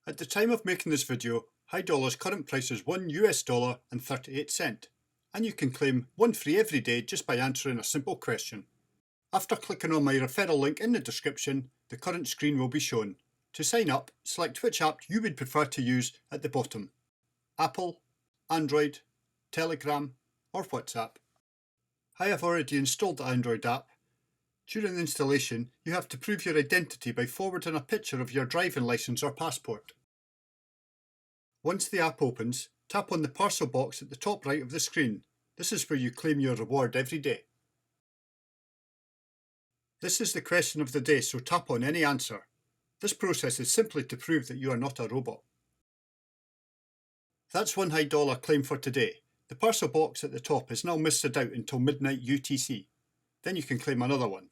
At the time of making this video, High Dollar's current price is $1 and 38 cents, and you can claim one free every day just by answering a simple question. After clicking on my referral link in the description, the current screen will be shown. To sign up, select which app you would prefer to use at the bottom: Apple, Android, Telegram, or WhatsApp. I have already installed the Android app. During installation, you have to prove your identity by forwarding a picture of your driving license or passport. Once the app opens, tap on the parcel box at the top right of the screen. This is where you claim your reward every day. This is the question of the day, so tap on any answer. This process is simply to prove that you are not a robot. That's one High Dollar claim for today. The parcel box at the top is now misted out until midnight UTC. Then you can claim another one.